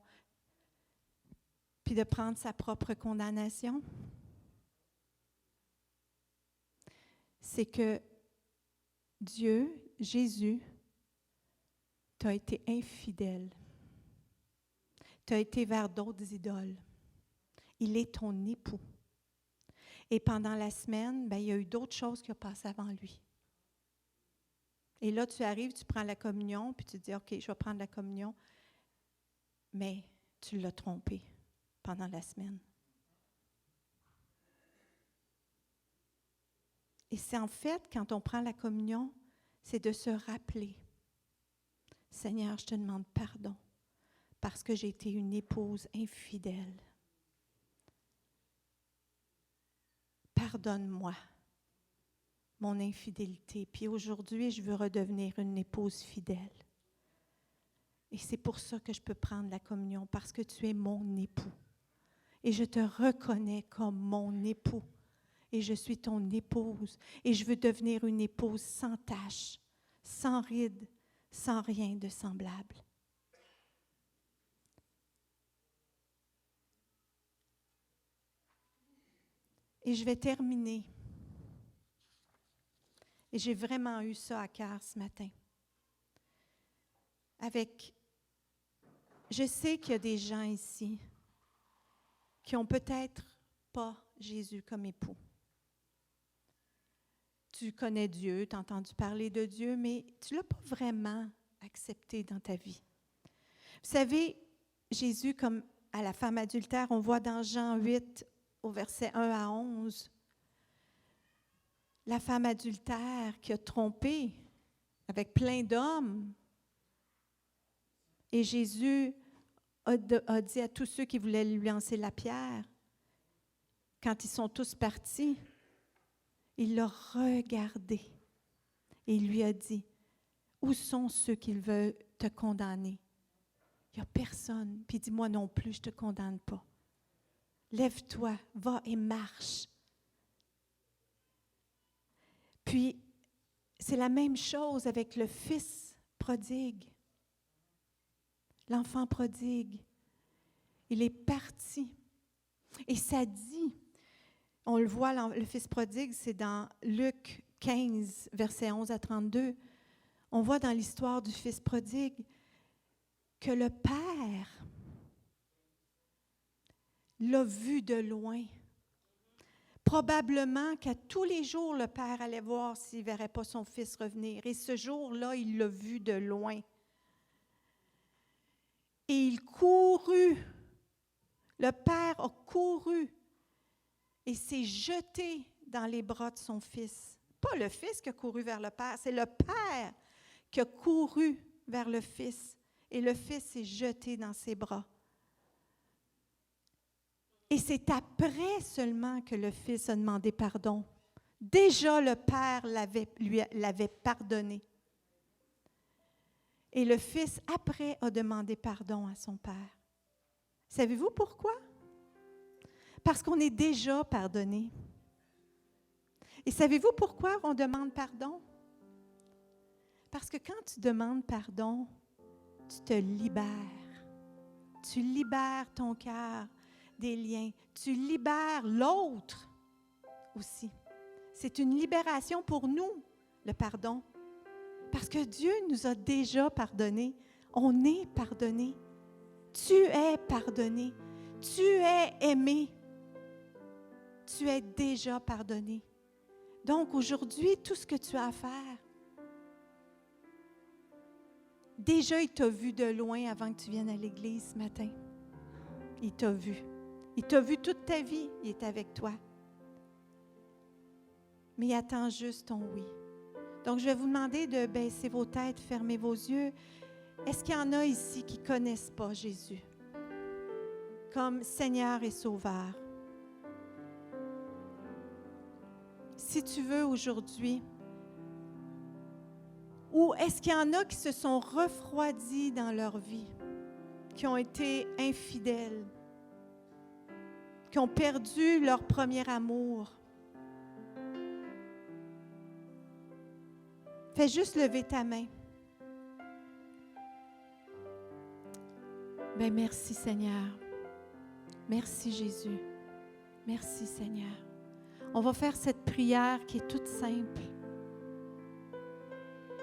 puis de prendre sa propre condamnation? C'est que Dieu, Jésus, t'a été infidèle. Tu as été vers d'autres idoles. Il est ton époux. Et pendant la semaine, il y a eu d'autres choses qui ont passé avant lui. Et là, tu arrives, tu prends la communion, puis tu te dis, « OK, je vais prendre la communion. » Mais tu l'as trompé pendant la semaine. Et c'est en fait, quand on prend la communion, c'est de se rappeler, « Seigneur, je te demande pardon parce que j'ai été une épouse infidèle. Pardonne-moi mon infidélité. Puis aujourd'hui, je veux redevenir une épouse fidèle. Et c'est pour ça que je peux prendre la communion, parce que tu es mon époux. Et je te reconnais comme mon époux. Et je suis ton épouse. Et je veux devenir une épouse sans tache, sans rides, sans rien de semblable. Et je vais terminer. Et j'ai vraiment eu ça à cœur ce matin. Je sais qu'il y a des gens ici qui n'ont peut-être pas Jésus comme époux. Tu connais Dieu, tu as entendu parler de Dieu, mais tu ne l'as pas vraiment accepté dans ta vie. Vous savez, Jésus, comme à la femme adultère, on voit dans Jean 8, au verset 1 à 11, la femme adultère qui a trompé avec plein d'hommes. Et Jésus a dit à tous ceux qui voulaient lui lancer la pierre, quand ils sont tous partis, il l'a regardé et il lui a dit, « Où sont ceux qui veulent te condamner? » Il n'y a personne. Puis il dit, « Moi non plus, je ne te condamne pas. Lève-toi, va et marche. » Puis, c'est la même chose avec le fils prodigue. L'enfant prodigue. Il est parti. Et ça dit, on le voit, le fils prodigue, c'est dans Luc 15, versets 11 à 32. On voit dans l'histoire du fils prodigue que le père l'a vu de loin. Probablement qu'à tous les jours, le père allait voir s'il ne verrait pas son fils revenir. Et ce jour-là, il l'a vu de loin. Et il courut. Le père a couru et s'est jeté dans les bras de son fils. Pas le fils qui a couru vers le père, c'est le père qui a couru vers le fils. Et le fils s'est jeté dans ses bras. Et c'est après seulement que le fils a demandé pardon. Déjà, le père l'avait pardonné. Et le fils, après, a demandé pardon à son père. Savez-vous pourquoi? Parce qu'on est déjà pardonné. Et savez-vous pourquoi on demande pardon? Parce que quand tu demandes pardon, tu te libères. Tu libères ton cœur des liens. Tu libères l'autre aussi. C'est une libération pour nous, le pardon. Parce que Dieu nous a déjà pardonné. On est pardonné. Tu es pardonné. Tu es aimé. Tu es déjà pardonné. Donc aujourd'hui, tout ce que tu as à faire, déjà il t'a vu de loin avant que tu viennes à l'église ce matin. Il t'a vu. Il t'a vu toute ta vie. Il est avec toi. Mais il attend juste ton oui. Donc, je vais vous demander de baisser vos têtes, fermer vos yeux. Est-ce qu'il y en a ici qui ne connaissent pas Jésus comme Seigneur et Sauveur? Si tu veux aujourd'hui, ou est-ce qu'il y en a qui se sont refroidis dans leur vie, qui ont été infidèles, qui ont perdu leur premier amour? Fais juste lever ta main. Ben merci Seigneur. Merci Jésus. Merci Seigneur. On va faire cette prière qui est toute simple.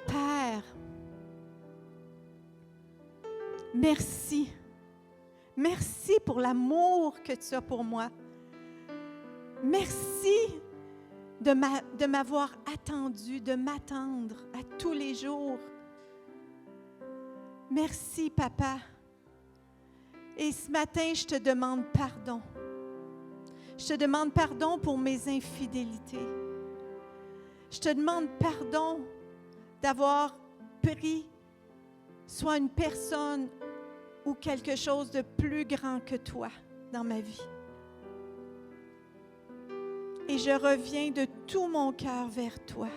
Père, merci. Merci pour l'amour que tu as pour moi. Merci de m'avoir attendu, de m'attendre à tous les jours. Merci, Papa. Et ce matin, je te demande pardon. Je te demande pardon pour mes infidélités. Je te demande pardon d'avoir pris soit une personne ou quelque chose de plus grand que toi dans ma vie. Et je reviens de tout mon cœur vers toi.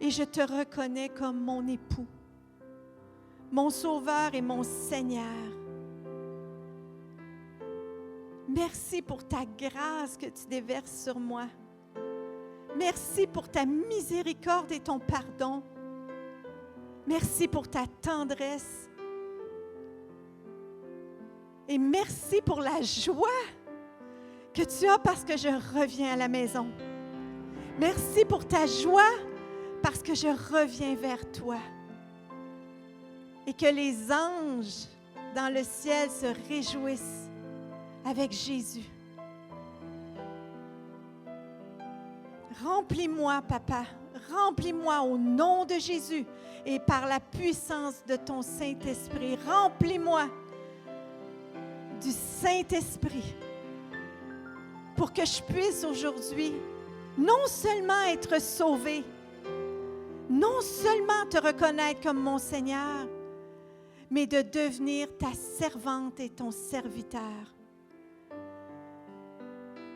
Et je te reconnais comme mon époux, mon Sauveur et mon Seigneur. Merci pour ta grâce que tu déverses sur moi. Merci pour ta miséricorde et ton pardon. Merci pour ta tendresse. Et merci pour la joie que tu as parce que je reviens à la maison. Merci pour ta joie parce que je reviens vers toi. Et que les anges dans le ciel se réjouissent avec Jésus. Remplis-moi, Papa. Remplis-moi au nom de Jésus et par la puissance de ton Saint-Esprit. Remplis-moi du Saint-Esprit pour que je puisse aujourd'hui non seulement être sauvé, non seulement te reconnaître comme mon Seigneur, mais de devenir ta servante et ton serviteur.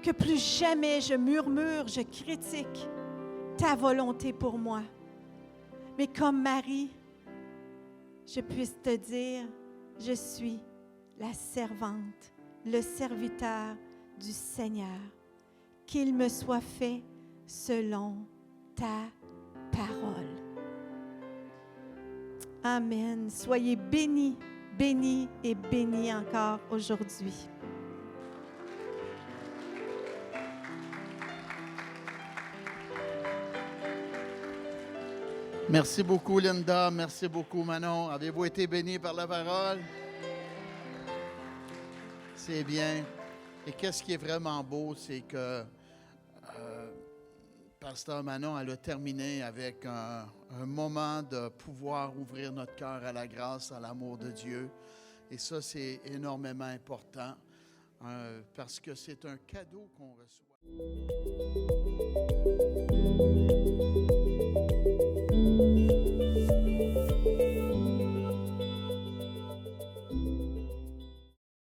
Que plus jamais je murmure, je critique ta volonté pour moi. Mais comme Marie, je puisse te dire, je suis la servante, le serviteur du Seigneur. Qu'il me soit fait selon ta parole. Amen. Soyez bénis, bénis et bénis encore aujourd'hui. Merci beaucoup, Linda. Merci beaucoup, Manon. Avez-vous été bénis par la parole? C'est bien. Et qu'est-ce qui est vraiment beau, c'est que Pasteur Manon, elle a terminé avec un moment de pouvoir ouvrir notre cœur à la grâce, à l'amour de Dieu. Et ça, c'est énormément important parce que c'est un cadeau qu'on reçoit.